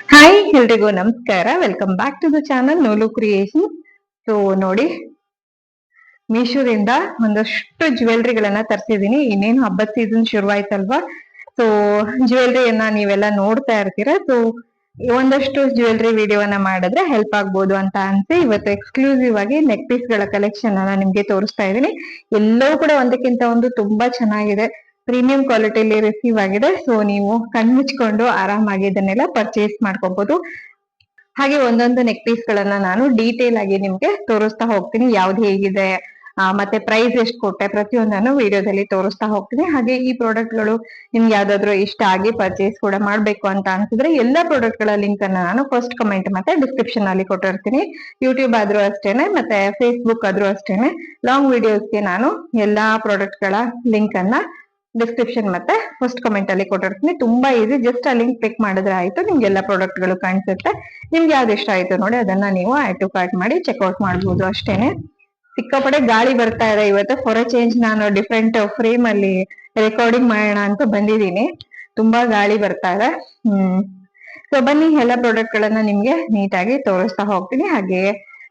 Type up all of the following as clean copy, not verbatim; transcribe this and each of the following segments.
Hi ಎಲ್ರಿಗೂ ನಮಸ್ಕಾರ. Welcome back to the channel ನೋಲು ಕ್ರಿಯೇಷನ್. ಸೊ ನೋಡಿ, ಮೀಶೋದಿಂದ ಒಂದಷ್ಟು ಜ್ಯುವೆಲ್ರಿಗಳನ್ನ ತರ್ಸಿದೀನಿ. ಇನ್ನೇನು ಹಬ್ಬದ ಸೀಸನ್ ಶುರುವಾಯ್ತಲ್ವಾ, ಸೊ ಜ್ಯುವೆಲ್ರಿಯನ್ನ ನೀವೆಲ್ಲ ನೋಡ್ತಾ ಇರ್ತೀರಾ. ಸೊ ಒಂದಷ್ಟು ಜ್ಯುವೆಲ್ರಿ ವಿಡಿಯೋನ ಮಾಡಿದ್ರೆ ಹೆಲ್ಪ್ ಆಗ್ಬೋದು ಅಂತ ಅನ್ಸಿ ಇವತ್ತು ಎಕ್ಸ್ಕ್ಲೂಸಿವ್ ಆಗಿ ನೆಕ್ ಪೀಸ್ ಗಳ ಕಲೆಕ್ಷನ್ ಅನ್ನ ನಿಮ್ಗೆ ತೋರಿಸ್ತಾ ಇದೀನಿ. ಎಲ್ಲವೂ ಕೂಡ ಒಂದಕ್ಕಿಂತ ಒಂದು ತುಂಬಾ ಚೆನ್ನಾಗಿದೆ, ಪ್ರೀಮಿಯಂ ಕ್ವಾಲಿಟಿಲಿ ರಿಸೀವ್ ಆಗಿದೆ. ಸೊ ನೀವು ಕಣ್ಮುಚ್ಕೊಂಡು ಆರಾಮಾಗಿ ಇದನ್ನೆಲ್ಲ ಪರ್ಚೇಸ್ ಮಾಡ್ಕೋಬಹುದು. ಹಾಗೆ ಒಂದೊಂದು ನೆಕ್ ಪೀಸ್ ಗಳನ್ನ ನಾನು ಡೀಟೇಲ್ ಆಗಿ ನಿಮ್ಗೆ ತೋರಿಸ್ತಾ ಹೋಗ್ತೀನಿ. ಯಾವ್ದು ಹೇಗಿದೆ, ಮತ್ತೆ ಪ್ರೈಸ್ ಎಷ್ಟು ಕೊಟ್ಟೆ, ಪ್ರತಿಯೊಂದನ್ನು ವಿಡಿಯೋದಲ್ಲಿ ತೋರಿಸ್ತಾ ಹೋಗ್ತೀನಿ. ಹಾಗೆ ಈ ಪ್ರಾಡಕ್ಟ್ ಗಳು ನಿಮ್ಗೆ ಯಾವ್ದಾದ್ರು ಇಷ್ಟ ಆಗಿ ಪರ್ಚೇಸ್ ಕೂಡ ಮಾಡ್ಬೇಕು ಅಂತ ಅನ್ಸಿದ್ರೆ ಎಲ್ಲಾ ಪ್ರಾಡಕ್ಟ್ ಗಳ ಲಿಂಕ್ ಅನ್ನ ನಾನು ಫಸ್ಟ್ ಕಮೆಂಟ್ ಮತ್ತೆ ಡಿಸ್ಕ್ರಿಪ್ಷನ್ ಅಲ್ಲಿ ಕೊಟ್ಟಿರ್ತೀನಿ. ಯೂಟ್ಯೂಬ್ ಆದ್ರೂ ಅಷ್ಟೇನೆ, ಮತ್ತೆ ಫೇಸ್ಬುಕ್ ಆದ್ರೂ ಅಷ್ಟೇನೆ. ಲಾಂಗ್ ವಿಡಿಯೋಸ್ಗೆ ನಾನು ಎಲ್ಲಾ ಪ್ರಾಡಕ್ಟ್ ಗಳ ಲಿಂಕ್ ಅನ್ನ ಡಿಸ್ಕ್ರಿಪ್ಷನ್ ಮತ್ತೆ ಫಸ್ಟ್ ಕಮೆಂಟ್ ಅಲ್ಲಿ ಕೊಟ್ಟಿರ್ತೀನಿ. ತುಂಬಾ ಈಸಿ, ಜಸ್ಟ್ ಆ ಲಿಂಕ್ ಕ್ಲಿಕ್ ಮಾಡಿದ್ರೆ ಆಯ್ತು, ನಿಮ್ಗೆ ಎಲ್ಲಾ ಪ್ರಾಡಕ್ಟ್ ಗಳು ಕಾಣಿಸುತ್ತೆ. ನಿಮ್ಗೆ ಯಾವ್ದು ಇಷ್ಟ ಆಯ್ತು ನೋಡಿ ಅದನ್ನ ನೀವು ಆಡ್ ಟು ಕಾರ್ಟ್ ಮಾಡಿ ಚೆಕ್ಔಟ್ ಮಾಡ್ಬೋದು ಅಷ್ಟೇನೆ. ಸಿಕ್ಕಾಪಡೆ ಗಾಳಿ ಬರ್ತಾ ಇದೆ ಇವತ್ತು. ಫಾರ್ ಚೇಂಜ್ ನಾನು ಡಿಫ್ರೆಂಟ್ ಫ್ರೇಮ್ ಅಲ್ಲಿ ರೆಕಾರ್ಡಿಂಗ್ ಮಾಡೋಣ ಅಂತ ಬಂದಿದ್ದೀನಿ. ತುಂಬಾ ಗಾಳಿ ಬರ್ತಾ ಇದೆ. ಸೊ ಬನ್ನಿ, ಎಲ್ಲ ಪ್ರಾಡಕ್ಟ್ ಗಳನ್ನ ನಿಮ್ಗೆ ನೀಟಾಗಿ ತೋರಿಸ್ತಾ ಹೋಗ್ತೀನಿ. ಹಾಗೆ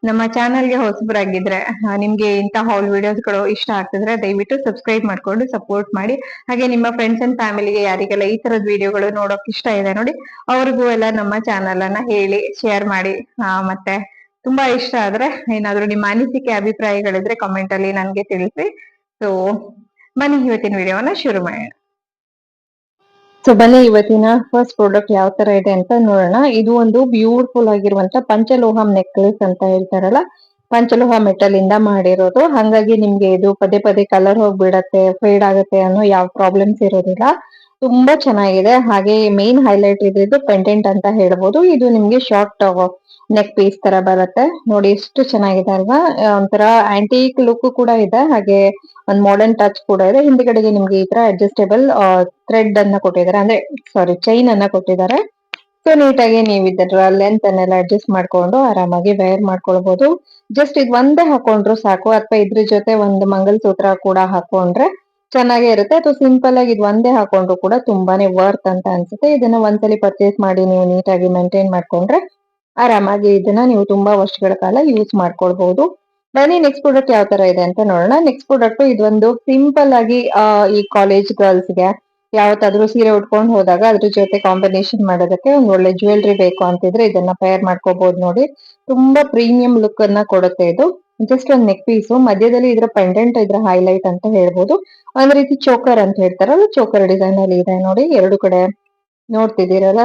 ನಮ್ಮ ಚಾನಲ್ಗೆ ಹೊಸಬರಾಗಿದ್ರೆ, ನಿಮ್ಗೆ ಇಂಥ ಹಾಲ್ ವಿಡಿಯೋಸ್ ಗಳು ಇಷ್ಟ ಆಗ್ತಿದ್ರೆ ದಯವಿಟ್ಟು ಸಬ್ಸ್ಕ್ರೈಬ್ ಮಾಡ್ಕೊಂಡು ಸಪೋರ್ಟ್ ಮಾಡಿ. ಹಾಗೆ ನಿಮ್ಮ ಫ್ರೆಂಡ್ಸ್ ಅಂಡ್ ಫ್ಯಾಮಿಲಿಗೆ ಯಾರಿಗೆಲ್ಲ ಈ ತರದ ವಿಡಿಯೋಗಳು ನೋಡೋಕ್ ಇಷ್ಟ ಇದೆ ನೋಡಿ, ಅವ್ರಿಗೂ ಎಲ್ಲ ನಮ್ಮ ಚಾನಲ್ ಅನ್ನ ಹೇಳಿ, ಶೇರ್ ಮಾಡಿ. ಮತ್ತೆ ತುಂಬಾ ಇಷ್ಟ ಆದ್ರೆ ಏನಾದ್ರು ನಿಮ್ಮ ಅನಿಸಿಕೆ ಅಭಿಪ್ರಾಯಗಳಿದ್ರೆ ಕಮೆಂಟ್ ಅಲ್ಲಿ ನನ್ಗೆ ತಿಳಿಸಿ. ಸೊ ಬನ್ನಿ, ಇವತ್ತಿನ ವಿಡಿಯೋವನ್ನ ಶುರು ಮಾಡೋಣ. ಸೊ ಬನ್ನಿ, ಇವತ್ತಿನ ಫಸ್ಟ್ ಪ್ರಾಡಕ್ಟ್ ಯಾವ ತರ ಇದೆ ಅಂತ ನೋಡೋಣ. ಇದು ಒಂದು ಬ್ಯೂಟಿಫುಲ್ ಆಗಿರುವಂತ ಪಂಚಲೋಹ ನೆಕ್ಲೆಸ್ ಅಂತ ಹೇಳ್ತಾರಲ್ಲ, ಪಂಚಲೋಹ ಮೆಟಲ್ ಇಂದ ಮಾಡಿರೋದು. ಹಂಗಾಗಿ ನಿಮ್ಗೆ ಇದು ಪದೇ ಪದೇ ಕಲರ್ ಹೋಗ್ಬಿಡತ್ತೆ, ಫೇಡ್ ಆಗುತ್ತೆ ಅನ್ನೋ ಯಾವ ಪ್ರಾಬ್ಲಮ್ಸ್ ಇರೋದಿಲ್ಲ. ತುಂಬಾ ಚೆನ್ನಾಗಿದೆ. ಹಾಗೆ ಮೇನ್ ಹೈಲೈಟ್ ಇದ್ದಿದ್ದು ಪೆಂಡೆಂಟ್ ಅಂತ ಹೇಳ್ಬೋದು. ಇದು ನಿಮ್ಗೆ ಶಾರ್ಟ್ ನೆಕ್ ಪೀಸ್ ತರ ಬರುತ್ತೆ ನೋಡಿ, ಎಷ್ಟು ಚೆನ್ನಾಗಿದೆ ಅಲ್ವಾ. ಒಂಥರ ಆಂಟಿಕ್ ಲುಕ್ ಕೂಡ ಇದೆ, ಹಾಗೆ ಒಂದ್ ಮಾಡರ್ನ್ ಟಚ್ ಕೂಡ ಇದೆ. ಹಿಂದ್ಗಡೆಗೆ ನಿಮ್ಗೆ ಈ ತರ ಅಡ್ಜಸ್ಟೇಬಲ್ ಥ್ರೆಡ್ ಅನ್ನ ಕೊಟ್ಟಿದ್ದಾರೆ, ಅಂದ್ರೆ ಸಾರಿ ಚೈನ್ ಅನ್ನ ಕೊಟ್ಟಿದ್ದಾರೆ. ಸೊ ನೀಟಾಗಿ ನೀವು ಇದರ ಲೆಂತ್ ಅನ್ನೆಲ್ಲ ಅಡ್ಜಸ್ಟ್ ಮಾಡ್ಕೊಂಡು ಆರಾಮಾಗಿ ವೇರ್ ಮಾಡ್ಕೊಳ್ಬಹುದು. ಜಸ್ಟ್ ಇದು ಒಂದೇ ಹಾಕೊಂಡ್ರು ಸಾಕು, ಅಥವಾ ಇದ್ರ ಜೊತೆ ಒಂದು ಮಂಗಲಸೂತ್ರ ಕೂಡ ಹಾಕೊಂಡ್ರೆ ಚೆನ್ನಾಗೇ ಇರುತ್ತೆ. ಅಥವಾ ಸಿಂಪಲ್ ಆಗಿ ಇದು ಒಂದೇ ಹಾಕೊಂಡ್ರು ಕೂಡ ತುಂಬಾನೇ ವರ್ತ್ ಅಂತ ಅನ್ಸುತ್ತೆ. ಇದನ್ನ ಒಂದ್ಸಲಿ ಪರ್ಚೇಸ್ ಮಾಡಿ ನೀವು ನೀಟಾಗಿ ಮೇಂಟೈನ್ ಮಾಡ್ಕೊಂಡ್ರೆ ಆರಾಮಾಗಿ ಇದನ್ನ ನೀವು ತುಂಬಾ ವರ್ಷಗಳ ಕಾಲ ಯೂಸ್ ಮಾಡ್ಕೊಳ್ಬಹುದು. ಬನ್ನಿ, ನೆಕ್ಸ್ಟ್ ಪ್ರಾಡಕ್ಟ್ ಯಾವ ತರ ಇದೆ ಅಂತ ನೋಡೋಣ. ನೆಕ್ಸ್ಟ್ ಪ್ರಾಡಕ್ಟ್ ಇದೊಂದು ಸಿಂಪಲ್ ಆಗಿ ಈ ಕಾಲೇಜ್ ಗರ್ಲ್ಸ್ಗೆ ಯಾವತ್ತಾದ್ರೂ ಸೀರೆ ಉಟ್ಕೊಂಡು ಹೋದಾಗ ಅದ್ರ ಜೊತೆ ಕಾಂಬಿನೇಷನ್ ಮಾಡೋದಕ್ಕೆ ಒಂದ್ ಒಳ್ಳೆ ಜ್ಯುವೆಲ್ರಿ ಬೇಕು ಅಂತಿದ್ರೆ ಇದನ್ನ ಪೇರ್ ಮಾಡ್ಕೋಬಹುದು ನೋಡಿ. ತುಂಬಾ ಪ್ರೀಮಿಯಂ ಲುಕ್ ಅನ್ನ ಕೊಡುತ್ತೆ ಇದು. ಜಸ್ಟ್ ಒಂದ್ ನೆಕ್ ಪೀಸು, ಮಧ್ಯದಲ್ಲಿ ಇದ್ರ ಪೆಂಡೆಂಟ್ ಇದ್ರ ಹೈಲೈಟ್ ಅಂತ ಹೇಳ್ಬೋದು. ಒಂದ್ ರೀತಿ ಚೋಕರ್ ಅಂತ ಹೇಳ್ತಾರಲ್ಲ, ಚೋಕರ್ ಡಿಸೈನ್ ಅಲ್ಲಿ ಇದೆ ನೋಡಿ. ಎರಡು ಕಡೆ ನೋಡ್ತಿದ್ದೀರಲ್ಲ,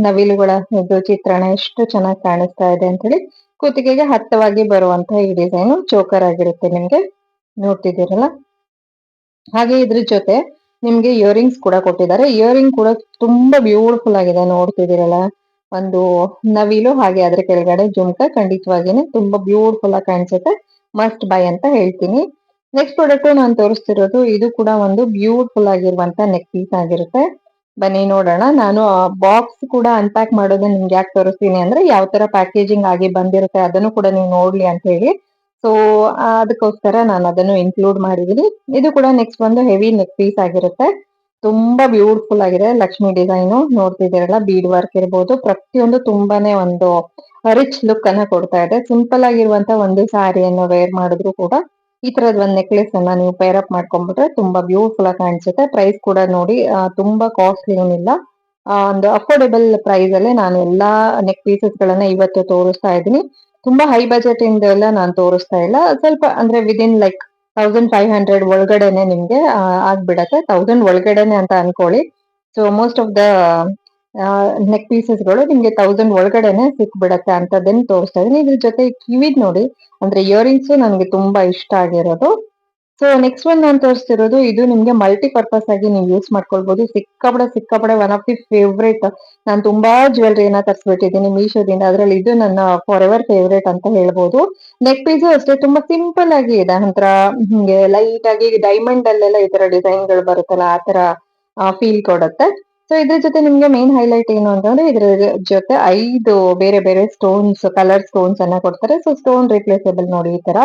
ನವಿಲುಗಳ ಇದು ಚಿತ್ರಣ ಎಷ್ಟು ಚೆನ್ನಾಗಿ ಕಾಣಿಸ್ತಾ ಇದೆ ಅಂತ ಹೇಳಿ. ಕುತ್ತಿಗೆಗೆ ಹತ್ತವಾಗಿ ಬರುವಂತ ಈ ಡಿಸೈನ್ ಚೋಕರ್ ಆಗಿರುತ್ತೆ ನಿಮ್ಗೆ, ನೋಡ್ತಿದ್ದೀರಲ್ಲ. ಹಾಗೆ ಇದ್ರ ಜೊತೆ ನಿಮ್ಗೆ ಇಯರಿಂಗ್ಸ್ ಕೂಡ ಕೊಟ್ಟಿದ್ದಾರೆ. ಇಯರಿಂಗ್ ಕೂಡ ತುಂಬಾ ಬ್ಯೂಟಿಫುಲ್ ಆಗಿದೆ, ನೋಡ್ತಿದ್ದೀರಲ್ಲ. ಒಂದು ನವಿಲು, ಹಾಗೆ ಅದ್ರ ಕೆಳಗಡೆ ಜುಮ್ಕ, ಖಂಡಿತವಾಗಿನೇ ತುಂಬಾ ಬ್ಯೂಟಿಫುಲ್ ಆಗಿ ಕಾಣಿಸುತ್ತೆ. ಮಸ್ಟ್ ಬೈ ಅಂತ ಹೇಳ್ತೀನಿ. ನೆಕ್ಸ್ಟ್ ಪ್ರಾಡಕ್ಟ್ ನಾನು ತೋರಿಸ್ತಿರೋದು ಇದು ಕೂಡ ಒಂದು ಬ್ಯೂಟಿಫುಲ್ ಆಗಿರುವಂತ ನೆಕ್ ಪೀಸ್ ಆಗಿರುತ್ತೆ. ಬನ್ನಿ ನೋಡೋಣ. ನಾನು ಬಾಕ್ಸ್ ಕೂಡ ಅನ್ಪ್ಯಾಕ್ ಮಾಡೋದನ್ನ ನಿಮ್ಗೆ ಯಾಕೆ ತೋರಿಸ್ತೀನಿ ಅಂದ್ರೆ, ಯಾವ ತರ ಪ್ಯಾಕೇಜಿಂಗ್ ಆಗಿ ಬಂದಿರುತ್ತೆ ಅದನ್ನು ಕೂಡ ನೀವು ನೋಡ್ಲಿ ಅಂತ ಹೇಳಿ. ಸೊ ಅದಕ್ಕೋಸ್ಕರ ನಾನು ಅದನ್ನು ಇನ್ಕ್ಲೂಡ್ ಮಾಡಿದೀನಿ. ಇದು ಕೂಡ ನೆಕ್ಸ್ಟ್ ಒಂದು ಹೆವಿ ನೆಕ್ ಪೀಸ್ ಆಗಿರುತ್ತೆ. ತುಂಬಾ ಬ್ಯೂಟಿಫುಲ್ ಆಗಿದೆ. ಲಕ್ಷ್ಮಿ ಡಿಸೈನ್ ನೋಡ್ತಿದ್ದೀರಲ್ಲ, ಬೀಡ್ ವರ್ಕ್ ಇರ್ಬೋದು, ಪ್ರತಿಯೊಂದು ತುಂಬಾನೇ ಒಂದು ರಿಚ್ ಲುಕ್ ಅನ್ನ ಕೊಡ್ತಾ ಇದೆ. ಸಿಂಪಲ್ ಆಗಿರುವಂತ ಒಂದು ಸಾರಿಯನ್ನು ವೇರ್ ಮಾಡಿದ್ರು ಕೂಡ ಈ ತರದ್ ಒಂದ್ ನೆಕ್ಲೆಸ್ ಅನ್ನ ನೀವು ಪೇರ್ ಅಪ್ ಮಾಡ್ಕೊಂಡ್ಬಿಟ್ರೆ ತುಂಬಾ ಬ್ಯೂಟಿಫುಲ್ ಆಗಿ ಕಾಣಿಸುತ್ತೆ. ಪ್ರೈಸ್ ಕೂಡ ನೋಡಿ, ತುಂಬಾ ಕಾಸ್ಟ್ಲಿ ಏನಿಲ್ಲ, ಒಂದು ಅಫೋರ್ಡೆಬಲ್ ಪ್ರೈಸ್ ಅಲ್ಲೇ ನಾನು ಎಲ್ಲಾ ನೆಕ್ ಪೀಸಸ್ ಗಳನ್ನ ಇವತ್ತು ತೋರಿಸ್ತಾ ಇದ್ದೀನಿ. ತುಂಬಾ ಹೈ ಬಜೆಟ್ ಇಂದೆಲ್ಲ ನಾನು ತೋರಿಸ್ತಾ ಇಲ್ಲ. ಸ್ವಲ್ಪ ಅಂದ್ರೆ ವಿದಿನ್ ಲೈಕ್ 1500 ಒಳಗಡೆನೆ ನಿಮ್ಗೆ ಆಗ್ಬಿಡತ್ತೆ. 1000 ಒಳಗಡೆನೆ ಅಂತ ಅನ್ಕೊಳ್ಳಿ. So most of the neck pieces ಗಳು ನಿಮ್ಗೆ 1000 ಒಳಗಡೆನೆ ಸಿಕ್ಬಿಡತ್ತೆ ಅಂತದನ್ನ ತೋರಿಸ್ತಾ ಇದೀನಿ. ಇದ್ರ ಜೊತೆ ಕಿವಿದ್ ನೋಡಿ, ಅಂದ್ರೆ ಇಯರಿಂಗ್ಸ್ ನನ್ಗೆ ತುಂಬಾ ಇಷ್ಟ ಆಗಿರೋದು. ಸೊ ನೆಕ್ಸ್ಟ್ ಒನ್ ನಾನು ತೋರಿಸ್ತಿರೋದು ಇದು ನಿಮ್ಗೆ ಮಲ್ಟಿ ಪರ್ಪಸ್ ಆಗಿ ನೀವು ಯೂಸ್ ಮಾಡ್ಕೊಳ್ಬಹುದು. ಸಿಕ್ಕಾಪಡೆ ಒನ್ ಆಫ್ ದಿ ಫೇವ್ರೇಟ್. ನಾನು ತುಂಬಾ ಜ್ಯುವೆಲ್ರಿನ ತರಿಸ್ಬಿಟ್ಟಿದ್ದೀನಿ ಮೀಶೋದಿಂದ, ಅದ್ರಲ್ಲಿ ಇದು ನನ್ನ ಫಾರ್ ಎವರ್ ಫೇವ್ರೇಟ್ ಅಂತ ಹೇಳ್ಬೋದು. ನೆಕ್ ಪೀಸು ಅಷ್ಟೇ ತುಂಬಾ ಸಿಂಪಲ್ ಆಗಿ ಇದೆ. ಒಂಥರ ಹಿಂಗೆ ಲೈಟ್ ಆಗಿ ಡೈಮಂಡ್ ಅಲ್ಲೆಲ್ಲ ಈ ತರ ಡಿಸೈನ್ ಗಳು ಬರುತ್ತಲ್ಲ, ಆ ತರ ಫೀಲ್ ಕೊಡುತ್ತೆ. ಸೊ ಇದ್ರ ಜೊತೆ ನಿಮ್ಗೆ ಮೇನ್ ಹೈಲೈಟ್ ಏನು ಅಂತಂದ್ರೆ, ಇದ್ರ ಜೊತೆ 5 ಬೇರೆ ಬೇರೆ ಸ್ಟೋನ್ಸ್, ಕಲರ್ ಸ್ಟೋನ್ಸ್ ಅನ್ನ ಕೊಡ್ತಾರೆ. ಸೊ ಸ್ಟೋನ್ ರಿಪ್ಲೇಸಬಲ್ ನೋಡಿ. ಈ ತರ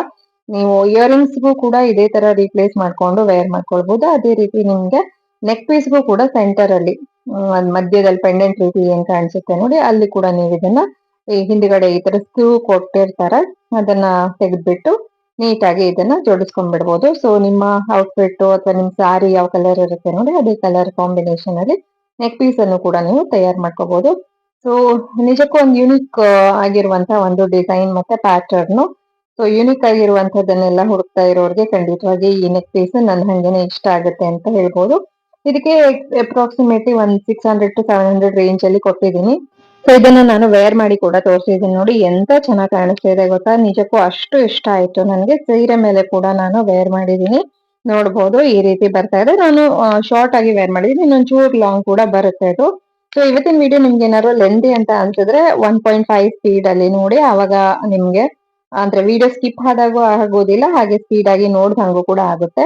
ನೀವು ಇಯರಿಂಗ್ಸ್ಗೂ ಕೂಡ ಇದೇ ತರ ರೀಪ್ಲೇಸ್ ಮಾಡ್ಕೊಂಡು ವೇರ್ ಮಾಡ್ಕೊಳ್ಬಹುದು. ಅದೇ ರೀತಿ ನಿಮ್ಗೆ ನೆಕ್ ಪೀಸ್ಗೂ ಕೂಡ ಸೆಂಟರ್ ಅಲ್ಲಿ ಒಂದ್ ಮಧ್ಯದಲ್ಲಿ ಪೆಂಡೆಂಟ್ ರೀತಿ ಏನ್ ಕಾಣಿಸುತ್ತೆ ನೋಡಿ, ಅಲ್ಲಿ ಕೂಡ ನೀವು ಇದನ್ನ ಈ ಹಿಂದ್ಗಡೆ ಈ ತರ ಸ್ಕ್ರೂ ಕೊಟ್ಟಿರ್ತಾರೆ, ಅದನ್ನ ತೆಗೆದ್ಬಿಟ್ಟು ನೀಟಾಗಿ ಇದನ್ನ ಜೋಡಿಸ್ಕೊಂಡ್ಬಿಡ್ಬೋದು. ಸೊ ನಿಮ್ಮ ಔಟ್ಫಿಟ್ ಅಥವಾ ನಿಮ್ ಸಾರಿ ಯಾವ ಕಲರ್ ಇರುತ್ತೆ ನೋಡಿ, ಅದೇ ಕಲರ್ ಕಾಂಬಿನೇಷನ್ ಅಲ್ಲಿ ನೆಕ್ ಪೀಸ್ ಅನ್ನು ಕೂಡ ನೀವು ತಯಾರು ಮಾಡ್ಕೋಬಹುದು. ಸೊ ನಿಜಕ್ಕೂ ಒಂದು ಯುನಿಕ್ ಆಗಿರುವಂತ ಒಂದು ಡಿಸೈನ್ ಮತ್ತೆ ಪ್ಯಾಟರ್ನ್. ಸೊ ಯುನಿಕ್ ಆಗಿರುವಂತದ್ದನ್ನೆಲ್ಲ ಹುಡುಕ್ತಾ ಇರೋರಿಗೆ ಖಂಡಿತವಾಗಿ ಈ ನೆಕ್ ಪೀಸ್ ನನ್ನ ಹಂಗೇನೆ ಇಷ್ಟ ಆಗುತ್ತೆ ಅಂತ ಹೇಳ್ಬೋದು. ಇದಕ್ಕೆ ಅಪ್ರಾಕ್ಸಿಮೇಟ್ಲಿ ಒಂದ್ 600 to 700 ರೇಂಜ್ ಅಲ್ಲಿ ಕೊಟ್ಟಿದ್ದೀನಿ. ಸೊ ಇದನ್ನ ನಾನು ವೇರ್ ಮಾಡಿ ಕೂಡ ತೋರಿಸಿದ್ದೀನಿ ನೋಡಿ, ಎಂತ ಚೆನ್ನಾಗಿ ಕಾಣಿಸ್ತಾ ಇದೆ ಗೊತ್ತಾ. ನಿಜಕ್ಕೂ ಅಷ್ಟು ಇಷ್ಟ ಆಯ್ತು ನನಗೆ. ಸೀರೆ ಮೇಲೆ ಕೂಡ ನಾನು ವೇರ್ ಮಾಡಿದೀನಿ, ನೋಡ್ಬೋದು ಈ ರೀತಿ ಬರ್ತಾ ಇದೆ. ನಾನು ಶಾರ್ಟ್ ಆಗಿ ವೇರ್ ಮಾಡಿದೀನಿ, ಇನ್ನೊಂಚೂರು ಲಾಂಗ್ ಕೂಡ ಬರುತ್ತೆ ಅದು. ಸೊ ಇವತ್ತಿನ ವಿಡಿಯೋ ನಿಮ್ಗೆ ಏನಾದ್ರು ಲೆಂದಿ ಅಂತ ಅನ್ಸಿದ್ರೆ 1.5 ಸ್ಪೀಡ್ ಅಲ್ಲಿ ನೋಡಿ, ಅವಾಗ ನಿಮ್ಗೆ ಅಂದ್ರೆ ವಿಡಿಯೋ ಸ್ಕಿಪ್ ಆದಾಗೂ ಆಗೋದಿಲ್ಲ, ಹಾಗೆ ಸ್ಪೀಡ್ ಆಗಿ ನೋಡ್ದಂಗೂ ಕೂಡ ಆಗುತ್ತೆ.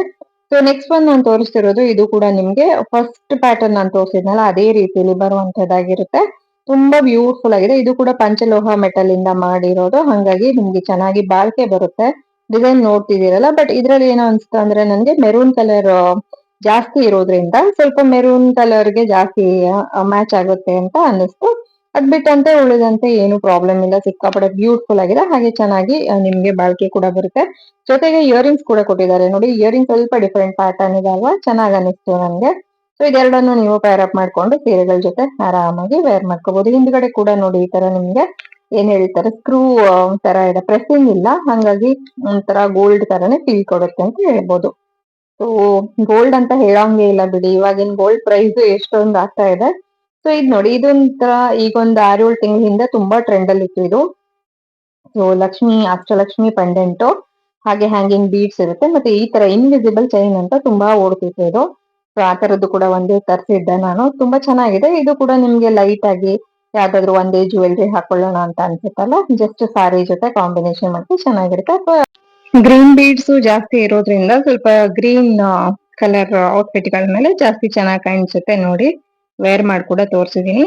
ಸೊ ನೆಕ್ಸ್ಟ್ ಒನ್ ನಾನು ತೋರಿಸ್ತಿರೋದು, ಇದು ಕೂಡ ನಿಮ್ಗೆ ಫಸ್ಟ್ ಪ್ಯಾಟರ್ನ್ ನಾನು ತೋರಿಸಿದ್ನಲ್ಲ ಅದೇ ರೀತಿಯಲ್ಲಿ ಬರುವಂತದ್ದಾಗಿರುತ್ತೆ. ತುಂಬಾ ಬ್ಯೂಟಿಫುಲ್ ಆಗಿದೆ. ಇದು ಕೂಡ ಪಂಚಲೋಹ ಮೆಟಲ್ ಇಂದ ಮಾಡಿರೋದು, ಹಾಗಾಗಿ ನಿಮ್ಗೆ ಚೆನ್ನಾಗಿ ಬಾಳ್ಕೆ ಬರುತ್ತೆ. ಡಿಸೈನ್ ನೋಡ್ತಿದ್ದೀರಲ್ಲ, ಬಟ್ ಇದ್ರಲ್ಲಿ ಏನೋ ಅನ್ಸ್ತಾ ಅಂದ್ರೆ ನನ್ಗೆ ಮೆರೂನ್ ಕಲರ್ ಜಾಸ್ತಿ ಇರೋದ್ರಿಂದ ಸ್ವಲ್ಪ ಮೆರೂನ್ ಕಲರ್ ಗೆ ಜಾಸ್ತಿ ಮ್ಯಾಚ್ ಆಗುತ್ತೆ ಅಂತ ಅನ್ನಿಸ್ತು. ಅದ್ ಬಿಟ್ಟಂತೆ ಉಳಿದಂತೆ ಏನು ಪ್ರಾಬ್ಲಮ್ ಇಲ್ಲ, ಸಿಕ್ಕಾಪಟ್ಟೆ ಬ್ಯೂಟಿಫುಲ್ ಆಗಿದೆ, ಹಾಗೆ ಚೆನ್ನಾಗಿ ನಿಮ್ಗೆ ಬಾಳ್ಕೆ ಕೂಡ ಬರುತ್ತೆ. ಜೊತೆಗೆ ಇಯರಿಂಗ್ಸ್ ಕೂಡ ಕೊಟ್ಟಿದ್ದಾರೆ ನೋಡಿ, ಇಯರಿಂಗ್ ಸ್ವಲ್ಪ ಡಿಫ್ರೆಂಟ್ ಪ್ಯಾಟರ್ನ್ ಇದೆ ಅಲ್ವಾ, ಚೆನ್ನಾಗಿ ಅನಿಸ್ತು ನನ್ಗೆ. ಸೊ ಇದೆರಡನ್ನು ನೀವು ಪೇರ್ ಅಪ್ ಮಾಡ್ಕೊಂಡು ಸೀರೆಗಳ ಜೊತೆ ಆರಾಮಾಗಿ ವೇರ್ ಮಾಡ್ಕೋಬಹುದು. ಹಿಂದ್ಗಡೆ ಕೂಡ ನೋಡಿ ಈ ತರ ನಿಮ್ಗೆ ಏನ್ ಹೇಳ್ತಾರೆ ಸ್ಕ್ರೂ ತರ ಇದೆ, ಪ್ರೆಸ್ಸಿಂಗ್ ಇಲ್ಲ, ಹಂಗಾಗಿ ಒಂಥರ ಗೋಲ್ಡ್ ತರಾನೇ ಫೀಲ್ ಕೊಡುತ್ತೆ ಅಂತ ಹೇಳ್ಬೋದು. ಸೊ ಗೋಲ್ಡ್ ಅಂತ ಹೇಳಂಗೆ ಇಲ್ಲ ಬಿಡಿ, ಇವಾಗಿನ ಗೋಲ್ಡ್ ಪ್ರೈಸ್ ಎಷ್ಟೊಂದು ಆಗ್ತಾ ಇದೆ. ಸೊ ಇದ್ ನೋಡಿ, ಇದೊಂಥರ ಈಗ ಒಂದು 6-7 ತಿಂಗಳ ಹಿಂದೆ ತುಂಬಾ ಟ್ರೆಂಡ್ ಅಲ್ಲಿ ಇತ್ತು ಇದು. ಸೊ ಲಕ್ಷ್ಮಿ ಅಷ್ಟಲಕ್ಷ್ಮಿ ಪೆಂಡೆಂಟ್, ಹಾಗೆ ಹ್ಯಾಂಗಿಂಗ್ ಬೀಡ್ಸ್ ಇರುತ್ತೆ, ಮತ್ತೆ ಈ ತರ ಇನ್ವಿಸಿಬಲ್ ಚೈನ್ ಅಂತ ತುಂಬಾ ಓಡ್ತಿತ್ತು ಇದು. ಸೊ ಆ ತರದ್ದು ಕೂಡ ಒಂದು ತರಿಸಿದ್ದೆ ನಾನು, ತುಂಬಾ ಚೆನ್ನಾಗಿದೆ. ಇದು ಕೂಡ ನಿಮ್ಗೆ ಲೈಟ್ ಆಗಿ ಯಾವ್ದಾದ್ರು ಒಂದೇ ಜ್ಯುವೆಲ್ರಿ ಹಾಕೊಳ್ಳೋಣ ಅಂತ ಅನ್ಸುತ್ತಲ್ಲ, ಜಸ್ಟ್ ಸಾರಿ ಜೊತೆ ಕಾಂಬಿನೇಷನ್ ಮಾಡಿ ಚೆನ್ನಾಗಿರುತ್ತೆ. ಅಥವಾ ಗ್ರೀನ್ ಬೀಡ್ಸ್ ಜಾಸ್ತಿ ಇರೋದ್ರಿಂದ ಸ್ವಲ್ಪ ಗ್ರೀನ್ ಕಲರ್ ಔಟ್ಫಿಟ್ ಗಳ ಮೇಲೆ ಜಾಸ್ತಿ ಚೆನ್ನಾಗಿ ಕಾಣಿಸುತ್ತೆ ನೋಡಿ, ವೇರ್ ಮಾಡಿ ಕೂಡ ತೋರಿಸಿದೀನಿ.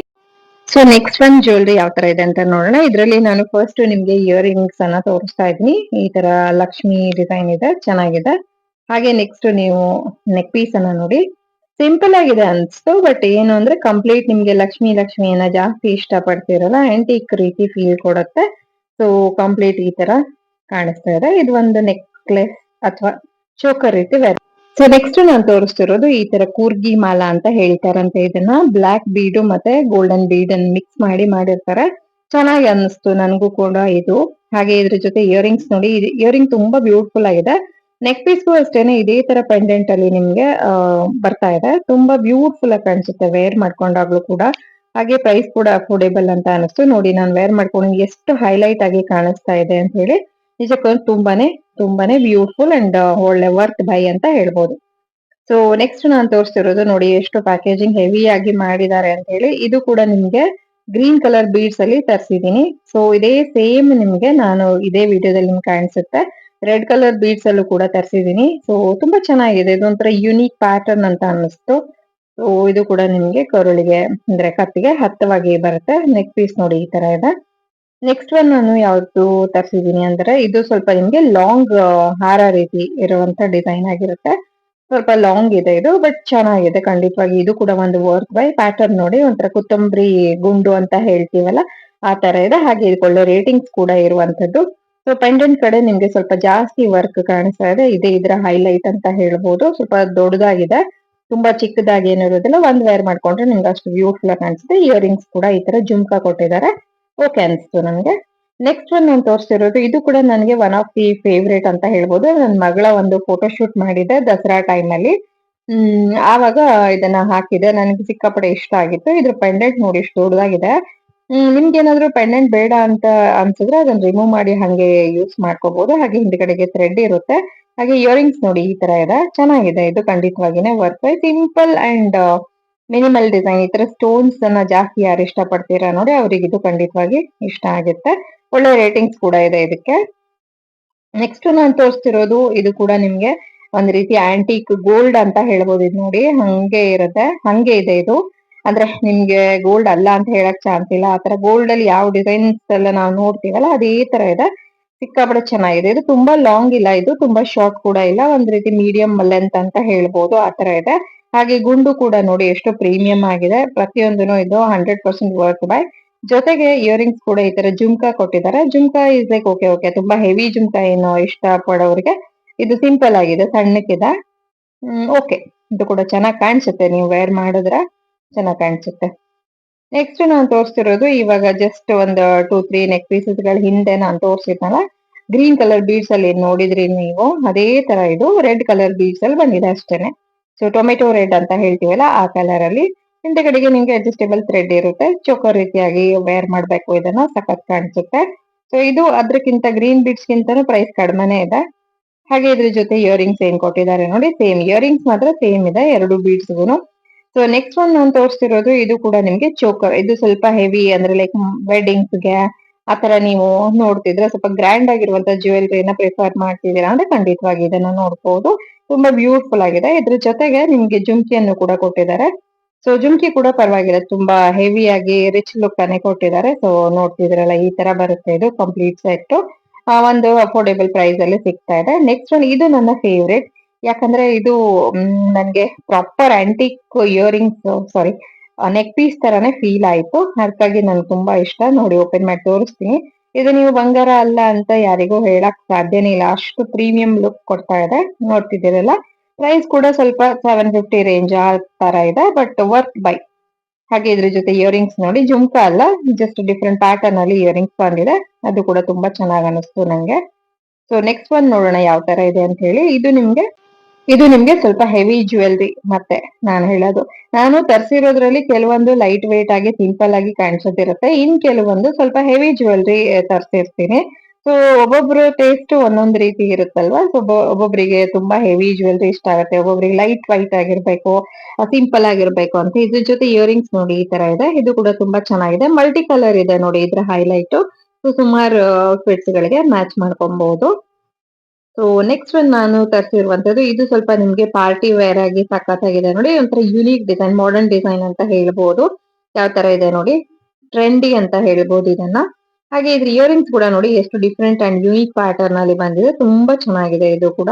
ಸೊ ನೆಕ್ಸ್ಟ್ ಒನ್ ಜ್ಯುವೆಲ್ರಿ ಯಾವ ತರ ಇದೆ ಅಂತ ನೋಡೋಣ. ಇದರಲ್ಲಿ ನಾನು ಫಸ್ಟ್ ನಿಮ್ಗೆ ಇಯರಿಂಗ್ಸ್ ಅನ್ನ ತೋರಿಸ್ತಾ ಇದ್ದೀನಿ. ಈ ತರ ಲಕ್ಷ್ಮಿ ಡಿಸೈನ್ ಇದೆ, ಚೆನ್ನಾಗಿದೆ. ಹಾಗೆ ನೆಕ್ಸ್ಟ್ ನೀವು ನೆಕ್ ಪೀಸ್ ಅನ್ನ ನೋಡಿ, ಸಿಂಪಲ್ ಆಗಿದೆ ಅನ್ಸ್ತು, ಬಟ್ ಏನು ಅಂದ್ರೆ ಕಂಪ್ಲೀಟ್ ನಿಮ್ಗೆ ಲಕ್ಷ್ಮಿ ಲಕ್ಷ್ಮಿಯನ್ನ ಜಾಸ್ತಿ ಇಷ್ಟ ಪಡ್ತಿರಲ್ಲ, ಆಂಟಿಕ್ ರೀತಿ ಫೀಲ್ ಕೊಡುತ್ತೆ. ಸೊ ಕಂಪ್ಲೀಟ್ ಈ ತರ ಕಾಣಿಸ್ತಾ ಇದೆ. ಇದು ಒಂದು ನೆಕ್ಲೆಸ್ ಅಥವಾ ಚೋಕರ್ ರೀತಿ ವೇರ್. ಸೊ ನೆಕ್ಸ್ಟ್ ನಾನು ತೋರಿಸ್ತಿರೋದು ಈ ತರ ಕೂರ್ಗಿ ಮಾಲಾ ಅಂತ ಹೇಳ್ತಾರಂತೆ ಇದನ್ನ. ಬ್ಲಾಕ್ ಬೀಡು ಮತ್ತೆ ಗೋಲ್ಡನ್ ಬೀಡ್ ಅನ್ನು ಮಿಕ್ಸ್ ಮಾಡಿ ಮಾಡಿರ್ತಾರೆ, ಚೆನ್ನಾಗಿ ಅನ್ನಿಸ್ತು ನನಗೂ ಕೂಡ ಇದು. ಹಾಗೆ ಇದ್ರ ಜೊತೆ ಇಯರಿಂಗ್ಸ್ ನೋಡಿ, ಇಯರಿಂಗ್ ತುಂಬಾ ಬ್ಯೂಟಿಫುಲ್ ಆಗಿದೆ. ನೆಕ್ ಪೀಸ್ಗೂ ಅಷ್ಟೇನೆ ಇದೇ ತರ ಪೆಂಡೆಂಟ್ ಅಲ್ಲಿ ನಿಮ್ಗೆ ಬರ್ತಾ ಇದೆ, ತುಂಬಾ ಬ್ಯೂಟಿಫುಲ್ ಆಗಿ ಕಾಣಿಸುತ್ತೆ ವೇರ್ ಮಾಡ್ಕೊಂಡಾಗ್ಲೂ ಕೂಡ. ಹಾಗೆ ಪ್ರೈಸ್ ಕೂಡ ಅಫೋರ್ಡೆಬಲ್ ಅಂತ ಅನಿಸ್ತು ನೋಡಿ. ನಾನು ವೇರ್ ಮಾಡ್ಕೊಂಡು ಎಷ್ಟು ಹೈಲೈಟ್ ಆಗಿ ಕಾಣಿಸ್ತಾ ಇದೆ ಅಂತ ಹೇಳಿ, ನಿಜಕ್ಕೂ ತುಂಬಾನೇ ಬ್ಯೂಟಿಫುಲ್ ಅಂಡ್ ಒಳ್ಳೆ ವರ್ತ್ ಬೈ ಅಂತ ಹೇಳ್ಬೋದು. ಸೊ ನೆಕ್ಸ್ಟ್ ನಾನು ತೋರಿಸ್ತಿರೋದು ನೋಡಿ, ಎಷ್ಟು ಪ್ಯಾಕೇಜಿಂಗ್ ಹೆವಿ ಆಗಿ ಮಾಡಿದ್ದಾರೆ ಅಂತ ಹೇಳಿ. ಇದು ಕೂಡ ನಿಮ್ಗೆ ಗ್ರೀನ್ ಕಲರ್ ಬೀಡ್ಸ್ ಅಲ್ಲಿ ತರಿಸಿದೀನಿ. ಸೊ ಇದೇ ಸೇಮ್ ನಿಮ್ಗೆ ನಾನು ಇದೇ ವಿಡಿಯೋದಲ್ಲಿ ನಿಮ್ಗೆ ಕಾಣಿಸುತ್ತೆ, ರೆಡ್ ಕಲರ್ ಬೀಡ್ಸ್ ಅಲ್ಲೂ ಕೂಡ ತರಿಸಿದೀನಿ. ಸೊ ತುಂಬಾ ಚೆನ್ನಾಗಿದೆ, ಇದೊಂಥರ ಯುನೀಕ್ ಪ್ಯಾಟರ್ನ್ ಅಂತ ಅನ್ನಿಸ್ತು. ಸೊ ಇದು ಕೂಡ ನಿಮ್ಗೆ ಕರುಳಿಗೆ ಅಂದ್ರೆ ಕತ್ತಿಗೆ ಹತ್ತವಾಗಿ ಬರುತ್ತೆ. ನೆಕ್ ಪೀಸ್ ನೋಡಿ ಈ ತರ ಇದೆ. ನೆಕ್ಸ್ಟ್ ಒನ್ ನಾನು ಯಾವ್ದು ತರಿಸಿದೀನಿ ಅಂದ್ರೆ, ಇದು ಸ್ವಲ್ಪ ನಿಮ್ಗೆ ಲಾಂಗ್ ಹಾರ ರೀತಿ ಇರುವಂತ ಡಿಸೈನ್ ಆಗಿರುತ್ತೆ. ಸ್ವಲ್ಪ ಲಾಂಗ್ ಇದೆ ಇದು, ಬಟ್ ಚೆನ್ನಾಗಿದೆ ಖಂಡಿತವಾಗಿ. ಇದು ಕೂಡ ಒಂದು ವರ್ಕ್ ಬೈ. ಪ್ಯಾಟರ್ನ್ ನೋಡಿ, ಒಂಥರ ಕೊತ್ತಂಬರಿ ಗುಂಡು ಅಂತ ಹೇಳ್ತೀವಲ್ಲ ಆ ತರ ಇದೆ. ಹಾಗೆ ಇದಕ್ಕೆ ರೇಟಿಂಗ್ಸ್ ಕೂಡ ಇರುವಂತದ್ದು. ಸೊ ಪೆಂಡೆಂಟ್ ಕಡೆ ನಿಮ್ಗೆ ಸ್ವಲ್ಪ ಜಾಸ್ತಿ ವರ್ಕ್ ಕಾಣಿಸ್ತಾ ಇದೆ, ಇದೇ ಇದ್ರ ಹೈಲೈಟ್ ಅಂತ ಹೇಳ್ಬೋದು. ಸ್ವಲ್ಪ ದೊಡ್ಡದಾಗಿದೆ, ತುಂಬಾ ಚಿಕ್ಕದಾಗಿ ಏನಿರೋದಿಲ್ಲ. ಒಂದ್ ವೇರ್ ಮಾಡ್ಕೊಂಡ್ರೆ ನಿಮ್ಗೆ ಅಷ್ಟು ಬ್ಯೂಟಿಫುಲ್ ಆಗಿ ಕಾಣಿಸುತ್ತೆ. ಇಯರಿಂಗ್ಸ್ ಕೂಡ ಈ ತರ ಜುಮ್ಕಾ ಕೊಟ್ಟಿದ್ದಾರೆ, ಓಕೆ ಅನ್ಸ್ತು ನನಗೆ. ನೆಕ್ಸ್ಟ್ ಒನ್ ನಾನು ತೋರಿಸ್ತಿರೋದು, ಇದು ಕೂಡ ನನಗೆ ಒನ್ ಆಫ್ ದಿ ಫೇವ್ರೇಟ್ ಅಂತ ಹೇಳ್ಬೋದು. ನನ್ನ ಮಗಳ ಒಂದು ಫೋಟೋ ಶೂಟ್ ಮಾಡಿದೆ ದಸರಾ ಟೈಮ್ ಅಲ್ಲಿ. ಆವಾಗ ಇದನ್ನ ಹಾಕಿದೆ, ನನಗೆ ಸಿಕ್ಕಾಪಟ್ಟೆ ಇಷ್ಟ ಆಗಿತ್ತು. ಇದ್ರ ಪೆಂಡೆಂಟ್ ನೋಡಿ ಎಷ್ಟು ದೊಡ್ಡದಾಗಿದೆ. ನಿಮ್ಗೆ ಏನಾದ್ರು ಪೆಂಡೆಂಟ್ ಬೇಡ ಅಂತ ಅನ್ಸಿದ್ರೆ ಅದನ್ನ ರಿಮೂವ್ ಮಾಡಿ ಹಂಗೆ ಯೂಸ್ ಮಾಡ್ಕೋಬಹುದು. ಹಾಗೆ ಹಿಂದ್ಗಡೆಗೆ ಥ್ರೆಡ್ ಇರುತ್ತೆ. ಹಾಗೆ ಇಯರಿಂಗ್ಸ್ ನೋಡಿ ಈ ತರ ಇದೆ, ಚೆನ್ನಾಗಿದೆ. ಇದು ಖಂಡಿತವಾಗಿನೇ work. Simple and minimal design. ಈ ತರ ಸ್ಟೋನ್ಸ್ ಅನ್ನ ಜಾಸ್ತಿ ಯಾರು ಇಷ್ಟ ಪಡ್ತೀರಾ ನೋಡಿ, ಅವ್ರಿಗೆ ಇದು ಖಂಡಿತವಾಗಿ ಇಷ್ಟ ಆಗುತ್ತೆ. ಒಳ್ಳೆ ರೇಟಿಂಗ್ಸ್ ಕೂಡ ಇದೆ ಇದಕ್ಕೆ. ನೆಕ್ಸ್ಟ್ ನಾನು ತೋರಿಸ್ತಿರೋದು, ಇದು ಕೂಡ ನಿಮ್ಗೆ ಒಂದ್ ರೀತಿ ಆಂಟಿಕ್ ಗೋಲ್ಡ್ ಅಂತ ಹೇಳ್ಬೋದು. ಇದು ನೋಡಿ ಹಂಗೆ ಇರುತ್ತೆ, ಹಂಗೆ ಇದೆ ಇದು. ಅಂದ್ರೆ ನಿಮ್ಗೆ ಗೋಲ್ಡ್ ಅಲ್ಲ ಅಂತ ಹೇಳಕ್ ಚಾನ್ಸ್ ಇಲ್ಲ. ಆತರ ಗೋಲ್ಡ್ ಅಲ್ಲಿ ಯಾವ ಡಿಸೈನ್ಸ್ ಎಲ್ಲ ನಾವು ನೋಡ್ತೀವಲ್ಲ ಅದೇ ತರ ಇದೆ, ಸಿಕ್ಕಾಪಟ್ಟೆ ಚೆನ್ನಾಗಿದೆ. ಇದು ತುಂಬಾ ಲಾಂಗ್ ಇಲ್ಲ, ಇದು ತುಂಬಾ ಶಾರ್ಟ್ ಕೂಡ ಇಲ್ಲ, ಒಂದ್ ರೀತಿ ಮೀಡಿಯಂ ಲೆಂತ್ ಅಂತ ಹೇಳ್ಬೋದು, ಆ ತರ ಇದೆ. ಹಾಗೆ ಗುಂಡು ಕೂಡ ನೋಡಿ ಎಷ್ಟು ಪ್ರೀಮಿಯಂ ಆಗಿದೆ. ಪ್ರತಿಯೊಂದನು ಇದು 100% ವರ್ತ್ ಬೈ. ಜೊತೆಗೆ ಇಯರಿಂಗ್ಸ್ ಕೂಡ ಈ ತರ ಜುಮ್ಕಾ ಕೊಟ್ಟಿದ್ದಾರೆ. Jhumka is like okay okay ತುಂಬಾ ಹೆವಿ ಜುಮ್ಕಾ ಏನೋ ಇಷ್ಟ ಪಡೋರಿಗೆ ಇದು ಸಿಂಪಲ್ ಆಗಿದೆ, ಸಣ್ಣಕ್ಕಿದೆ. ಓಕೆ, ಇದು ಕೂಡ ಚೆನ್ನಾಗಿ ಕಾಣಿಸುತ್ತೆ, ನೀವು ವೇರ್ ಮಾಡಿದ್ರೆ ಚೆನ್ನಾಗಿ ಕಾಣಿಸುತ್ತೆ. ನೆಕ್ಸ್ಟ್ ನಾನು ತೋರಿಸ್ತಿರೋದು ಇವಾಗ ಜಸ್ಟ್ ಒಂದು 2-3 ನೆಕ್ ಪೀಸಸ್ ಗಳ ಹಿಂದೆ ನಾನು ತೋರಿಸಿದ್ನಲ್ಲ, ಗ್ರೀನ್ ಕಲರ್ ಬೀಡ್ಸ್ ಅಲ್ಲಿ ಏನ್ ನೋಡಿದ್ರಿ ನೀವು, ಅದೇ ತರ ಇದು ರೆಡ್ ಕಲರ್ ಬೀಡ್ಸ್ ಅಲ್ಲಿ ಬಂದಿದೆ ಅಷ್ಟೇನೆ. ಸೊ ಟೊಮೆಟೊ ರೆಡ್ ಅಂತ ಹೇಳ್ತೀವಲ್ಲ ಆ ಕಲರ್ ಅಲ್ಲಿ. ಹಿಂದೆಗಡೆಗೆ ನಿಮ್ಗೆ ಅಡ್ಜಸ್ಟೇಬಲ್ ಥ್ರೆಡ್ ಇರುತ್ತೆ, ಚೋಕರ್ ರೀತಿಯಾಗಿ ವೇರ್ ಮಾಡ್ಬೇಕು, ಇದನ್ನ ಸಖತ್ ಕಾಣಿಸುತ್ತೆ. ಸೊ ಇದು ಅದ್ರಕ್ಕಿಂತ ಗ್ರೀನ್ ಬೀಡ್ಸ್ ಗಿಂತನೂ ಪ್ರೈಸ್ ಕಡಿಮೆನೆ ಇದೆ. ಹಾಗೆ ಇದ್ರ ಜೊತೆ ಇಯರಿಂಗ್ಸ್ ಏನ್ ಕೊಟ್ಟಿದ್ದಾರೆ ನೋಡಿ, ಸೇಮ್ ಇಯರಿಂಗ್ಸ್ ಮಾತ್ರ ಸೇಮ್ ಇದೆ ಎರಡು ಬೀಡ್ಸ್ಗುನು. ಸೊ ನೆಕ್ಸ್ಟ್ ಒನ್ ನಾನು ತೋರಿಸ್ತಿರೋದು ಇದು ಕೂಡ ನಿಮ್ಗೆ ಚೋಕರ್. ಇದು ಸ್ವಲ್ಪ ಹೆವಿ ಅಂದ್ರೆ ಲೈಕ್ ವೆಡ್ಡಿಂಗ್ಸ್ಗೆ ಆತರ ನೀವು ನೋಡ್ತಿದ್ರೆ ಸ್ವಲ್ಪ ಗ್ರ್ಯಾಂಡ್ ಆಗಿರುವಂತ ಜ್ಯುವೆಲ್ರಿನ ಪ್ರಿಫರ್ ಮಾಡ್ತಿದ್ದೀರಾ ಅಂದ್ರೆ ಖಂಡಿತವಾಗಿ ಇದನ್ನ ನೋಡ್ಬೋದು. ತುಂಬಾ ಬ್ಯೂಟಿಫುಲ್ ಆಗಿದೆ. ಇದ್ರ ಜೊತೆಗೆ ನಿಮ್ಗೆ ಜುಮ್ಕಿಯನ್ನು ಕೂಡ ಕೊಟ್ಟಿದ್ದಾರೆ. ಸೊ ಜುಮ್ಕಿ ಕೂಡ ಪರವಾಗಿಲ್ಲ, ತುಂಬಾ ಹೆವಿ ಆಗಿ ರಿಚ್ ಲುಕ್ ಅನ್ನೇ ಕೊಟ್ಟಿದ್ದಾರೆ. ಸೊ ನೋಡ್ತಿದ್ರಲ್ಲ ಈ ತರ ಬರುತ್ತೆ ಇದು ಕಂಪ್ಲೀಟ್ ಸೆಟ್. ಒಂದು ಅಫೋರ್ಡೆಬಲ್ ಪ್ರೈಸ್ ಅಲ್ಲಿ ಸಿಗ್ತಾ ಇದೆ. ನೆಕ್ಸ್ಟ್ ಒನ್ ಇದು ನನ್ನ ಫೇವ್ರೇಟ್, ಯಾಕಂದ್ರೆ ಇದು ನನ್ಗೆ ಪ್ರಾಪರ್ ಆಂಟಿಕ್ ಇಯರಿಂಗ್ಸ್ ಸಾರಿ ನೆಕ್ ಪೀಸ್ ತರಾನೇ ಫೀಲ್ ಆಯ್ತು. ಹಾಗಾಗಿ ನನ್ಗೆ ತುಂಬಾ ಇಷ್ಟ. ನೋಡಿ ಓಪನ್ ಮಾಡಿ ತೋರಿಸ್ತೀನಿ. ಇದು ನೀವು ಬಂಗಾರ ಅಲ್ಲ ಅಂತ ಯಾರಿಗೂ ಹೇಳಕ್ ಸಾಧ್ಯನೇ ಇಲ್ಲ, ಅಷ್ಟು ಪ್ರೀಮಿಯಂ ಲುಕ್ ಕೊಡ್ತಾ ಇದೆ. ನೋಡ್ತಿದ್ದೀರಲ್ಲ, ಪ್ರೈಸ್ ಕೂಡ ಸ್ವಲ್ಪ 750 ರೇಂಜ್ ಆ ತರ ಇದೆ, ಬಟ್ ವರ್ತ್ ಬೈ. ಹಾಗೆ ಇದ್ರ ಜೊತೆ ಇಯರಿಂಗ್ಸ್ ನೋಡಿ, ಜುಮ್ಕಾ ಅಲ್ಲ, ಜಸ್ಟ್ ಡಿಫ್ರೆಂಟ್ ಪ್ಯಾಟರ್ನ್ ಅಲ್ಲಿ ಇಯರಿಂಗ್ಸ್ ಬಂದಿದೆ. ಅದು ಕೂಡ ತುಂಬಾ ಚೆನ್ನಾಗಿ ಅನಿಸ್ತು ನಂಗೆ. ಸೊ ನೆಕ್ಸ್ಟ್ ಒನ್ ನೋಡೋಣ ಯಾವ ತರ ಇದೆ ಅಂತ ಹೇಳಿ. ಇದು ನಿಮ್ಗೆ ಸ್ವಲ್ಪ ಹೆವಿ ಜ್ಯುವೆಲ್ರಿ. ಮತ್ತೆ ನಾನು ತರಿಸಿರೋದ್ರಲ್ಲಿ ಕೆಲವೊಂದು ಲೈಟ್ ವೇಟ್ ಆಗಿ ಸಿಂಪಲ್ ಆಗಿ ಕಾಣಿಸೋದಿರುತ್ತೆ, ಇನ್ ಕೆಲವೊಂದು ಸ್ವಲ್ಪ ಹೆವಿ ಜ್ಯುವೆಲ್ರಿ ತರಿಸಿರ್ತೀನಿ. ಸೊ ಒಬ್ಬೊಬ್ರು ಟೇಸ್ಟ್ ಒಂದೊಂದ್ ರೀತಿ ಇರುತ್ತಲ್ವಾ. ಸೊ ಒಬ್ಬೊಬ್ರಿಗೆ ತುಂಬಾ ಹೆವಿ ಜ್ಯುವೆಲ್ರಿ ಇಷ್ಟ ಆಗುತ್ತೆ, ಒಬ್ಬೊಬ್ರಿಗೆ ಲೈಟ್ ವೈಟ್ ಆಗಿರ್ಬೇಕು, ಸಿಂಪಲ್ ಆಗಿರ್ಬೇಕು ಅಂತ. ಇದ್ರ ಜೊತೆ ಇಯರಿಂಗ್ಸ್ ನೋಡಿ ಈ ತರ ಇದೆ. ಇದು ಕೂಡ ತುಂಬಾ ಚೆನ್ನಾಗಿದೆ, ಮಲ್ಟಿ ಕಲರ್ ಇದೆ ನೋಡಿ ಇದ್ರ ಹೈಲೈಟ್. ಸೊ ಸುಮಾರು ಔಟ್ಫಿಟ್ಸ್ ಗಳಿಗೆ ಮ್ಯಾಚ್ ಮಾಡ್ಕೊಬಹುದು. ಸೊ ನೆಕ್ಸ್ಟ್ ಒನ್ ನಾನು ತರಿಸಿರುವಂತದ್ದು ಇದು ಸ್ವಲ್ಪ ನಿಮ್ಗೆ ಪಾರ್ಟಿ ವೇರ್ ಆಗಿ ಸಖತ್ತಾಗಿದೆ ನೋಡಿ. ಒಂಥರ ಯುನೀಕ್ ಡಿಸೈನ್, ಮಾಡರ್ನ್ ಡಿಸೈನ್ ಅಂತ ಹೇಳ್ಬೋದು. ಯಾವ ತರ ಇದೆ ನೋಡಿ, ಟ್ರೆಂಡಿ ಅಂತ ಹೇಳ್ಬೋದು ಇದನ್ನ. ಹಾಗೆ ಇದ್ರ ಇಯರಿಂಗ್ಸ್ ಕೂಡ ನೋಡಿ ಎಷ್ಟು ಡಿಫ್ರೆಂಟ್ ಅಂಡ್ ಯುನೀಕ್ ಪ್ಯಾಟರ್ನ್ ಅಲ್ಲಿ ಬಂದಿದೆ, ತುಂಬಾ ಚೆನ್ನಾಗಿದೆ ಇದು ಕೂಡ.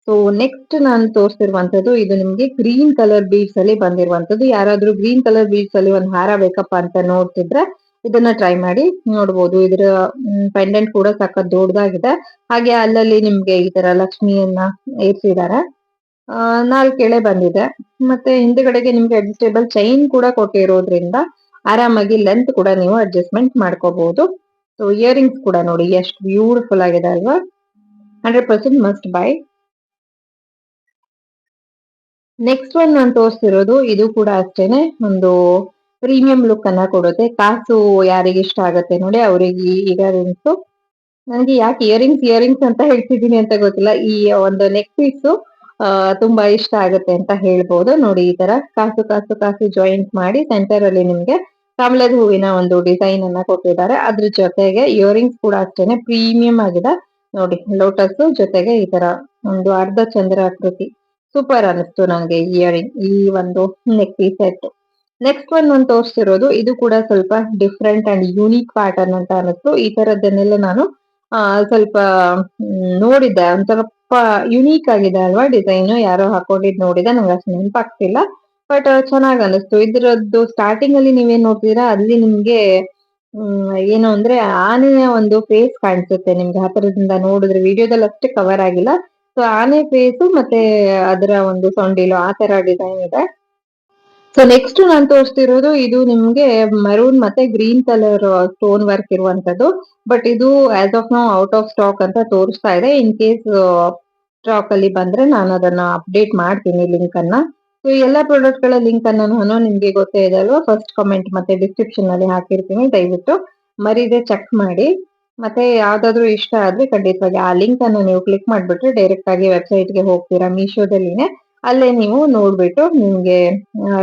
ಸೊ ನೆಕ್ಸ್ಟ್ ನಾನು ತೋರಿಸಿರುವಂತದ್ದು ಇದು ನಿಮ್ಗೆ ಗ್ರೀನ್ ಕಲರ್ ಬೀಡ್ಸ್ ಅಲ್ಲಿ ಬಂದಿರುವಂತದ್ದು. ಯಾರಾದ್ರೂ ಗ್ರೀನ್ ಕಲರ್ ಬೀಡ್ಸ್ ಅಲ್ಲಿ ಒಂದ್ ಹಾರ ಬೇಕಪ್ಪ ಅಂತ ನೋಡ್ತಿದ್ರೆ ಇದನ್ನ ಟ್ರೈ ಮಾಡಿ. ನೋಡ್ಬೋದು ಇದ್ರ ಪೆಂಡೆಂಟ್ ಕೂಡ ಸಖತ್ ದೊಡ್ಡದಾಗಿದೆ. ಹಾಗೆ ಅಲ್ಲಲ್ಲಿ ನಿಮ್ಗೆ ಈ ತರ ಲಕ್ಷ್ಮಿಯನ್ನ ಇರ್ಸಿದ್ದಾರೆ. 4 ಎಳೆ ಬಂದಿದೆ. ಮತ್ತೆ ಹಿಂದ್ಗಡೆಗೆ ನಿಮ್ಗೆ ಅಡ್ಜಸ್ಟೇಬಲ್ ಚೈನ್ ಕೂಡ ಕೊಟ್ಟಿರೋದ್ರಿಂದ ಆರಾಮಾಗಿ ಲೆಂತ್ ಕೂಡ ನೀವು ಅಡ್ಜಸ್ಟ್ಮೆಂಟ್ ಮಾಡ್ಕೋಬಹುದು. ಸೊ ಇಯರಿಂಗ್ಸ್ ಕೂಡ ನೋಡಿ ಎಷ್ಟು ಬ್ಯೂಟಿಫುಲ್ ಆಗಿದೆ ಅಲ್ವಾ, 100% ಮಸ್ಟ್ ಬೈ. ನೆಕ್ಸ್ಟ್ ಒನ್ ನಾನು ತೋರಿಸ್ತಿರೋದು ಇದು ಕೂಡ ಅಷ್ಟೇನೆ ಒಂದು ಪ್ರೀಮಿಯಂ ಲುಕ್ ಅನ್ನ ಕೊಡುತ್ತೆ. ಕಾಸು ಯಾರಿಗೆ ಇಷ್ಟ ಆಗುತ್ತೆ ನೋಡಿ ಅವರಿಗೆ ಇಯರಿಂಗ್ಸ್. ನನಗೆ ಯಾಕೆ ಇಯರಿಂಗ್ಸ್ ಅಂತ ಹೇಳ್ತಿದ್ದೀನಿ ಅಂತ ಗೊತ್ತಿಲ್ಲ, ಈ ಒಂದು ನೆಕ್ ಪೀಸ್ ತುಂಬಾ ಇಷ್ಟ ಆಗುತ್ತೆ ಅಂತ ಹೇಳ್ಬೋದು. ನೋಡಿ ಈ ತರ ಕಾಸು ಕಾಸು ಕಾಸು ಜಾಯಿಂಟ್ ಮಾಡಿ ಸೆಂಟರ್ ಅಲ್ಲಿ ನಿಮ್ಗೆ ಕಮಲದ ಹೂವಿನ ಒಂದು ಡಿಸೈನ್ ಅನ್ನ ಕೊಟ್ಟಿದ್ದಾರೆ. ಅದ್ರ ಜೊತೆಗೆ ಇಯರಿಂಗ್ಸ್ ಕೂಡ ಅಷ್ಟೇನೆ ಪ್ರೀಮಿಯಂ ಆಗಿದೆ ನೋಡಿ, ಲೋಟಸ್ ಜೊತೆಗೆ ಈ ತರ ಒಂದು ಅರ್ಧ ಚಂದ್ರ ಆಕೃತಿ. ಸೂಪರ್ ಅನಿಸ್ತು ನಂಗೆ ಇಯರಿಂಗ್, ಈ ಒಂದು neck piece set. Next one ನಾನು ತೋರಿಸ್ತಿರೋದು ಇದು ಕೂಡ ಸ್ವಲ್ಪ ಡಿಫ್ರೆಂಟ್ ಅಂಡ್ ಯೂನಿಕ್ ಪ್ಯಾಟರ್ನ್ ಅಂತ ಅನಿಸ್ತು. ಈ ತರದ್ದನ್ನೆಲ್ಲ ನಾನು ಸ್ವಲ್ಪ ನೋಡಿದ್ದೆ, ಒಂದ್ ಸ್ವಲ್ಪ ಯುನೀಕ್ ಆಗಿದೆ ಅಲ್ವಾ ಡಿಸೈನ್. ಯಾರೋ ಹಾಕೊಂಡಿದ್ ನೋಡಿದೆ, ನಂಗೆ ಅಷ್ಟು ನೆನಪಾಗ್ತಿಲ್ಲ, ಬಟ್ ಚೆನ್ನಾಗ್ ಅನಿಸ್ತು. ಇದ್ರದ್ದು ಸ್ಟಾರ್ಟಿಂಗ್ ಅಲ್ಲಿ ನೀವೇನ್ ನೋಡ್ತೀರಾ ಅಲ್ಲಿ ನಿಮ್ಗೆ ಏನು ಅಂದ್ರೆ ಆನೆಯ ಒಂದು ಫೇಸ್ ಕಾಣಿಸುತ್ತೆ ನಿಮ್ಗೆ ಹತ್ತಿರದಿಂದ ನೋಡಿದ್ರೆ. ವಿಡಿಯೋದಲ್ಲಿ ಅಷ್ಟೇ ಕವರ್ ಆಗಿಲ್ಲ. ಸೊ ಆನೆ ಫೇಸ್ ಮತ್ತೆ ಅದರ ಒಂದು ಸೊಂಡಿಲು ಆ ತರ ಡಿಸೈನ್ ಇದೆ. ಸೊ ನೆಕ್ಸ್ಟ್ ನಾನು ತೋರಿಸ್ತಿರೋದು ಇದು ನಿಮ್ಗೆ ಮರೂನ್ ಮತ್ತೆ ಗ್ರೀನ್ ಕಲರ್ ಸ್ಟೋನ್ ವರ್ಕ್ ಇರುವಂತದ್ದು. ಬಟ್ ಇದು as of now out of stock ಅಂತ ತೋರಿಸ್ತಾ ಇದೆ. ಇನ್ ಕೇಸ್ ಸ್ಟಾಕ್ ಅಲ್ಲಿ ಬಂದ್ರೆ ನಾನು ಅದನ್ನ ಅಪ್ಡೇಟ್ ಮಾಡ್ತೀನಿ ಲಿಂಕ್ ಅನ್ನ. ಸೊ ಎಲ್ಲಾ ಪ್ರಾಡಕ್ಟ್ ಗಳ ಲಿಂಕ್ ಅನ್ನ ನಾನು ನಿಮ್ಗೆ ಗೊತ್ತೇ ಇದೆ ಅಲ್ವಾ, ಫಸ್ಟ್ ಕಮೆಂಟ್ ಮತ್ತೆ ಡಿಸ್ಕ್ರಿಪ್ಷನ್ ಅಲ್ಲಿ ಹಾಕಿರ್ತೀನಿ, ದಯವಿಟ್ಟು ಮರೀದೆ ಚೆಕ್ ಮಾಡಿ. ಮತ್ತೆ ಯಾವ್ದಾದ್ರು ಇಷ್ಟ ಆದ್ರೆ ಖಂಡಿತವಾಗಿ ಆ ಲಿಂಕ್ ಅನ್ನು ನೀವು ಕ್ಲಿಕ್ ಮಾಡ್ಬಿಟ್ರೆ ಡೈರೆಕ್ಟ್ ಆಗಿ ವೆಬ್ಸೈಟ್ ಗೆ ಹೋಗ್ತೀರಾ ಮೀಶೋದಲ್ಲಿನೇ. ಅಲ್ಲೇ ನೀವು ನೋಡ್ಬಿಟ್ಟು ನಿಮ್ಗೆ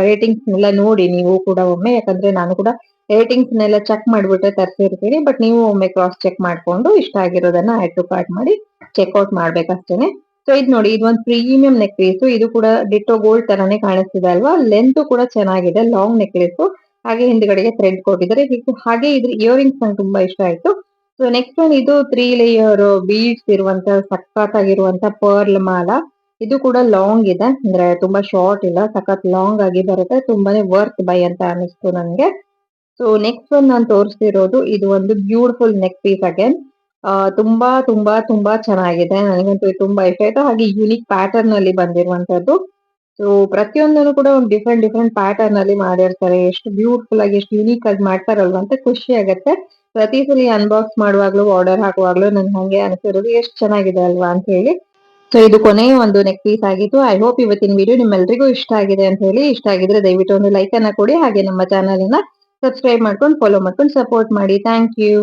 ರೇಟಿಂಗ್ಸ್ ನೆಲ್ಲ ನೋಡಿ ನೀವು ಕೂಡ ಒಮ್ಮೆ, ಯಾಕಂದ್ರೆ ನಾನು ಕೂಡ ರೇಟಿಂಗ್ಸ್ ನೆಲ್ಲ ಚೆಕ್ ಮಾಡ್ಬಿಟ್ಟೆ ತರಿಸಿರ್ತೀನಿ. ಬಟ್ ನೀವು ಒಮ್ಮೆ ಕ್ರಾಸ್ ಚೆಕ್ ಮಾಡ್ಕೊಂಡು ಇಷ್ಟ ಆಗಿರೋದನ್ನ ಆಡ್ ಟು ಕಾರ್ಟ್ ಮಾಡಿ ಚೆಕ್ಔಟ್ ಮಾಡ್ಬೇಕಷ್ಟೇನೆ. ಸೊ ಇದು ನೋಡಿ, ಇದು ಒಂದು ಪ್ರೀಮಿಯಂ ನೆಕ್ಲೇಸ್. ಇದು ಕೂಡ ಡಿಟೋ ಗೋಲ್ಡ್ ತರಾನೇ ಕಾಣಿಸ್ತಿದೆ ಅಲ್ವಾ. ಲೆಂತ್ ಕೂಡ ಚೆನ್ನಾಗಿದೆ, ಲಾಂಗ್ ನೆಕ್ಲೇಸ್. ಹಾಗೆ ಹಿಂದ್ಗಡೆಗೆ ಥ್ರೆಡ್ ಕೊಟ್ಟಿದ್ದಾರೆ. ಹಾಗೆ ಇದ್ರ ಇಯರಿಂಗ್ಸ್ ನಂಗೆ ತುಂಬಾ ಇಷ್ಟ ಆಯ್ತು. ಸೊ ನೆಕ್ಸ್ಟ್ ಒನ್ ಇದು 3 ಲೇಯರ್ ಬೀಡ್ಸ್ ಇರುವಂತ ಸಖತ್ತಾಗಿರುವಂತ ಪರ್ಲ್ ಮಾಲ. ಇದು ಕೂಡ ಲಾಂಗ್ ಇದೆ, ಅಂದ್ರೆ ತುಂಬಾ ಶಾರ್ಟ್ ಇಲ್ಲ, ಸಖತ್ ಲಾಂಗ್ ಆಗಿ ಬರುತ್ತೆ. ತುಂಬಾನೇ ವರ್ತ್ ಬೈ ಅಂತ ಅನಿಸ್ತು ನನ್ಗೆ. ಸೊ ನೆಕ್ಸ್ಟ್ ಒನ್ ನಾನು ತೋರಿಸ್ತಿರೋದು ಇದು ಒಂದು ಬ್ಯೂಟಿಫುಲ್ ನೆಕ್ ಪೀಸ್ ಅಗೇನ್. ತುಂಬಾ ತುಂಬಾ ತುಂಬಾ ಚೆನ್ನಾಗಿದೆ, ನನಗಂತೂ ಇದು ತುಂಬಾ ಇಷ್ಟ ಆಯ್ತು. ಹಾಗೆ ಯುನಿಕ್ ಪ್ಯಾಟರ್ನ್ ಅಲ್ಲಿ ಬಂದಿರುವಂತದ್ದು. ಸೊ ಪ್ರತಿಯೊಂದನ್ನು ಕೂಡ ಒಂದು ಡಿಫ್ರೆಂಟ್ ಡಿಫ್ರೆಂಟ್ ಪ್ಯಾಟರ್ನ್ ಅಲ್ಲಿ ಮಾಡಿರ್ತಾರೆ. ಎಷ್ಟು ಬ್ಯೂಟಿಫುಲ್ ಆಗಿ ಎಷ್ಟು ಯುನಿಕ್ ಆಗಿ ಮಾಡ್ತಾರಲ್ವಾ ಅಂತ ಖುಷಿ ಆಗತ್ತೆ. ಪ್ರತಿ ಸಲ ಅನ್ಬಾಕ್ಸ್ ಮಾಡುವಾಗ್ಲೂ ಆರ್ಡರ್ ಹಾಕುವಾಗ್ಲೂ ನನ್ಗೆ ಹಂಗೆ ಅನ್ಸಿರೋದು ಎಷ್ಟು ಚೆನ್ನಾಗಿದೆ ಅಲ್ವಾ ಅಂತ ಹೇಳಿ. ಸೊ ಇದು ಕೊನೆಯ ಒಂದು ನೆಕ್ ಪೀಸ್ ಆಗಿತ್ತು. ಐ ಹೋಪ್ ಇವತ್ತಿನ ವಿಡಿಯೋ ನಿಮ್ಮೆಲ್ರಿಗೂ ಇಷ್ಟ ಆಗಿದೆ ಅಂತ ಹೇಳಿ. ಇಷ್ಟ ಆಗಿದ್ರೆ ದಯವಿಟ್ಟು ಒಂದು ಲೈಕ್ ಅನ್ನ ಕೊಡಿ, ಹಾಗೆ ನಮ್ಮ ಚಾನಲ್ ಅನ್ನ ಸಬ್ಸ್ಕ್ರೈಬ್ ಮಾಡ್ಕೊಂಡು ಫಾಲೋ ಮಾಡ್ಕೊಂಡು ಸಪೋರ್ಟ್ ಮಾಡಿ. Thank you.